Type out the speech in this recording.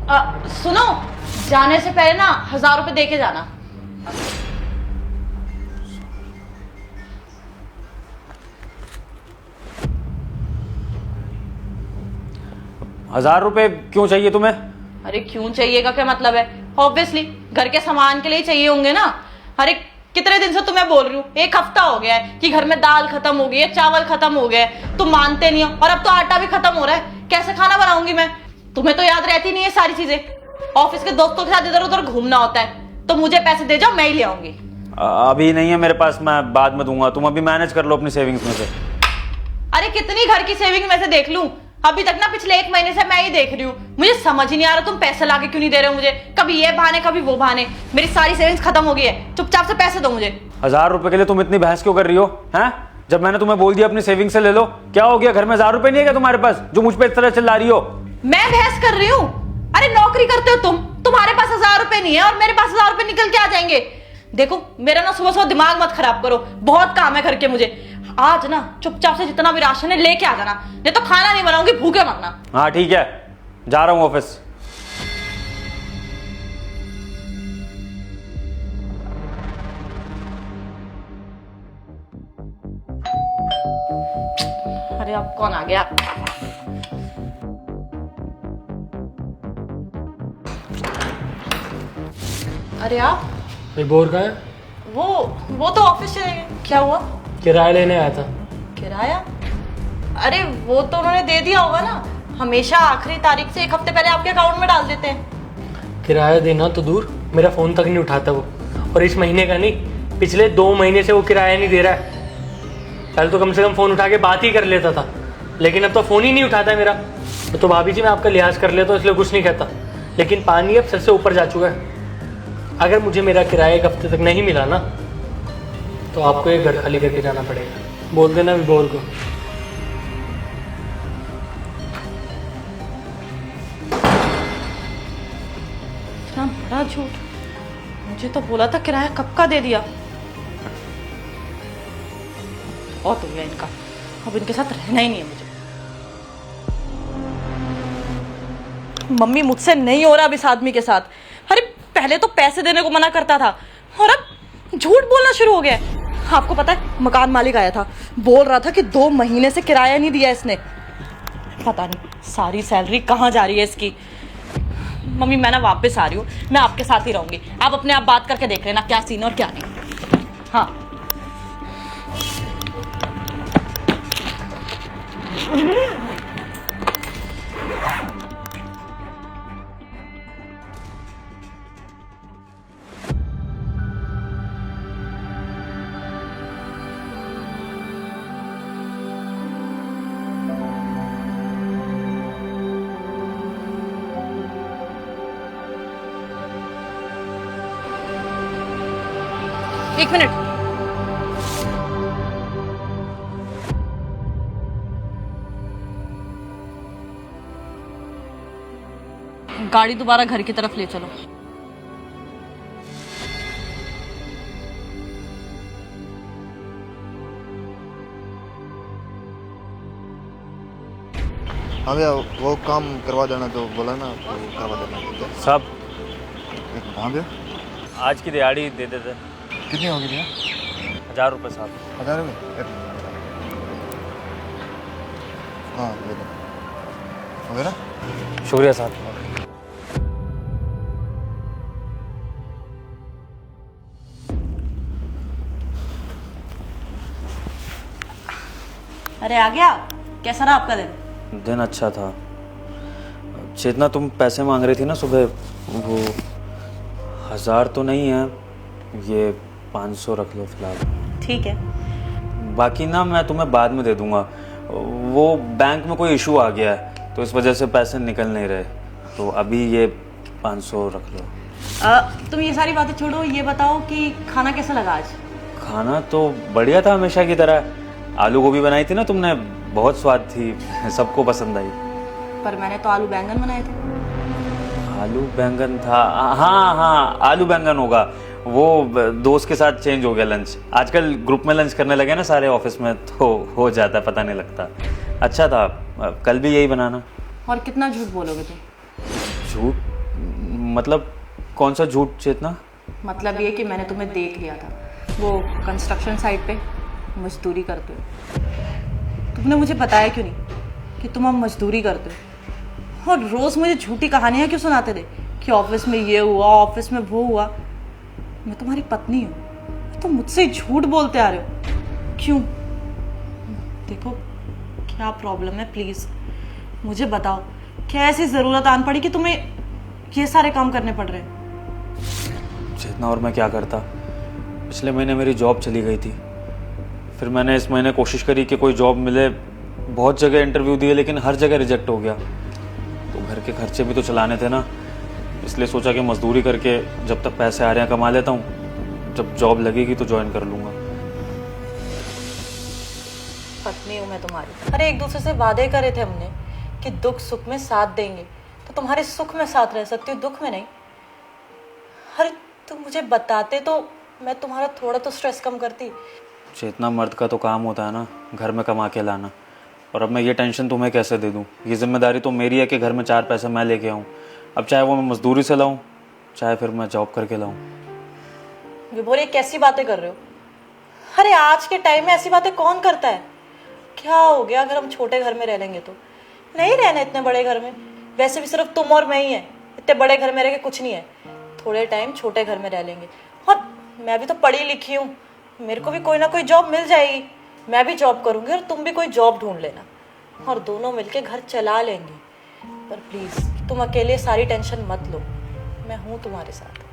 सुनो, जाने से पहले ना 1000 रुपए दे के जाना। ₹1000 क्यों चाहिए तुम्हें? अरे क्यों चाहिए का क्या मतलब है? ऑब्वियसली घर के सामान के लिए चाहिए होंगे ना। अरे कितने दिन से तुम्हें बोल रही हूँ, 1 हफ्ता हो गया है कि घर में दाल खत्म हो गई है, चावल खत्म हो गया है, तुम मानते नहीं हो। और अब तो आटा भी खत्म हो रहा है, कैसे खाना बनाऊंगी मैं? तुम्हें तो याद रहती नहीं है सारी चीजें। ऑफिस के दोस्तों के साथ इधर उधर घूमना होता है। तो मुझे पैसे दे जाओ, मैं ही ले आऊंगी। अभी नहीं है मेरे पास, मैं बाद में दूंगा। तुम अभी मैनेज कर लो अपनी सेविंग्स में से। अरे कितनी घर की सेविंग में से देख लूं? अभी तक ना पिछले 1 महीने से मैं ही देख रही हूँ। मुझे समझ ही नहीं आ रहा तुम पैसे लाके क्यों नहीं दे रहे हो मुझे। कभी ये बहाने कभी वो बहाने। मेरी सारी सेविंग्स खत्म हो गई है, चुपचाप से पैसे दो मुझे। ₹1000 के लिए तुम इतनी बहस क्यों कर रही हो? हैं? जब मैंने तुम्हें बोल दिया अपनी सेविंग से ले लो, क्या हो गया? घर में ₹1000 नहीं है क्या तुम्हारे पास, जो मुझ पे इस तरह चिल्ला रही हो? मैं बहस कर रही हूँ? अरे नौकरी करते हो तुम, तुम्हारे पास ₹1000 नहीं है और मेरे पास ₹1000 निकल के आ जाएंगे। देखो मेरा ना सुबह सुबह दिमाग मत खराब करो, बहुत काम है करके मुझे। आज ना चुपचाप से जितना भी राशन है लेके आ जाना, नहीं तो खाना नहीं बनाऊंगी, भूखे मरना। हाँ ठीक है, जा रहा हूँ ऑफिस। अरे अब कौन आ गया? अरे आप बोर का है? वो तो ऑफिस चले गए। क्या हुआ? किराया लेने आया था। किराया? अरे वो तो उन्होंने दे दिया होगा ना। हमेशा आखिरी तारीख से 1 हफ्ते पहले आपके अकाउंट में डाल देते हैं। किराया देना तो दूर, मेरा फ़ोन तक नहीं उठाता वो। और इस महीने का नहीं, पिछले 2 महीने से वो किराया नहीं दे रहा है। पहले तो कम से कम फ़ोन उठा के बात ही कर लेता था, लेकिन अब तो फ़ोन ही नहीं उठाता है मेरा। तो भाभी जी मैं आपका लिहाज कर लेता हूँ इसलिए कुछ नहीं कहता, लेकिन पानी अब सर से ऊपर जा चुका है। अगर मुझे मेरा किराया 1 हफ्ते तक नहीं मिला ना, तो आपको ये घर खाली करके जाना पड़ेगा। बोल देना विभोर को। इतना बड़ा झूठ! मुझे तो बोला था किराया कब का दे दिया। बहुत हो गया इनका, अब इनके साथ रहना ही नहीं है मुझे। मम्मी मुझसे नहीं हो रहा अब इस आदमी के साथ। अरे पहले तो पैसे देने को मना करता था और अब झूठ बोलना शुरू हो गया है। आपको पता है मकान मालिक आया था, बोल रहा था कि 2 महीने से किराया नहीं दिया इसने। पता नहीं सारी सैलरी कहाँ जा रही है इसकी। मम्मी मैं ना वापस आ रही हूँ, मैं आपके साथ ही रहूंगी। आप अपने आप बात करके देख लेना क्या सीन और क्या नहीं। हाँ एक मिनट। गाड़ी दोबारा घर की तरफ ले चलो। हाँ भैया वो काम करवा देना जो बोला ना, वो करवा देना। ठीक है सब हाँ भैया, आज की दिहाड़ी दे देते। कितनी होगी भैया? ₹1000 साहब। 1000 रुपये? हाँ दे दो, हो गया ना? शुक्रिया साहब। अरे आ गया? कैसा रहा आपका दिन? दिन अच्छा था। चेतना तुम पैसे मांग रही थी ना सुबह, वो 1000 तो नहीं है, ये 500 रख लो फिलहाल। ठीक है। बाकी ना मैं तुम्हें बाद में दे दूंगा। वो बैंक में कोई इशू आ गया है तो इस वजह से पैसे निकल नहीं रहे, तो अभी ये 500 रख लो। तुम ये सारी बातें छोड़ो, ये बताओ कि खाना कैसा लगा आज? खाना तो बढ़िया था हमेशा की तरह। आलू गोभी बनाई थी ना तुमने, बहुत स्वाद थी, सबको पसंद आई। पर मैंने तो आलू बैंगन बनाए थे। आलू बैंगन था? हाँ हाँ आलू बैंगन होगा। वो दोस्त के साथ चेंज हो गया लंच। आजकल ग्रुप में लंच करने लगे ना सारे ऑफिस में, तो हो जाता है, पता नहीं लगता। अच्छा था, कल भी यही बनाना। और कितना झूठ बोलोगे तुम? झूठ? मतलब कौन सा झूठ चेतना? मतलब ये कि मैंने तुम्हें देख लिया था वो कंस्ट्रक्शन साइट पे मजदूरी करते हो। तुमने मुझे बताया क्यों नहीं कि तुम अब मजदूरी करते हो, और रोज़ मुझे झूठी कहानियाँ क्यों सुनाते थे कि ऑफिस में ये हुआ, ऑफिस में वो हुआ। मैं तुम्हारी पत्नी हूँ, तुम मुझसे झूठ बोलते आ रहे हो क्यों? देखो क्या प्रॉब्लम है, प्लीज़ मुझे बताओ, क्या ऐसी ज़रूरत आन पड़ी कि तुम्हें ये सारे काम करने पड़ रहे हैं? चेतना और मैं क्या करता। पिछले महीने मेरी जॉब चली गई थी, फिर मैंने इस महीने कोशिश करी कि कोई जॉब मिले, बहुत जगह इंटरव्यू दिए लेकिन हर जगह रिजेक्ट हो गया। तो घर के खर्चे भी तो चलाने थे ना, इसलिए सोचा कि मजदूरी करके जब तक पैसे आ रहे हैं कमा लेता हूँ, जब जॉब लगेगी तो ज्वाइन कर लूँगा। पत्नी हूँ मैं तुम्हारी, अरे एक दूसरे से वादे करे थे हमने कि दुख सुख में साथ देंगे, तो तुम्हारे सुख में साथ रह सकती हूँ, दुख में नहीं। अरे तुम मुझे बताते तो मैं तुम्हारा थोड़ा तो स्ट्रेस कम करती। चेतना, मर्द का तो काम होता है ना घर में कमा के लाना, और अब मैं ये टेंशन तुम्हें कैसे दे दूँ? ये जिम्मेदारी तो मेरी है कि घर में 4 पैसे मैं लेके आऊँ। अब चाहे वो मैं मजदूरी से लाऊं, चाहे फिर मैं जॉब करके लाऊं। विभोर, ये कैसी बातें कर रहे हो? अरे आज के टाइम में ऐसी बातें कौन करता है? क्या हो गया अगर हम छोटे घर में रह लेंगे तो? नहीं रहना इतने बड़े घर में, वैसे भी सिर्फ तुम और मैं ही है, इतने बड़े घर में रह के कुछ नहीं है। थोड़े टाइम छोटे घर में रह लेंगे, और मैं भी तो पढ़ी लिखी हूँ, मेरे को भी कोई ना कोई जॉब मिल जाएगी, मैं भी जॉब करूँगी और तुम भी कोई जॉब ढूंढ लेना, और दोनों मिलके घर चला लेंगे। पर प्लीज़ तुम अकेले सारी टेंशन मत लो, मैं हूँ तुम्हारे साथ।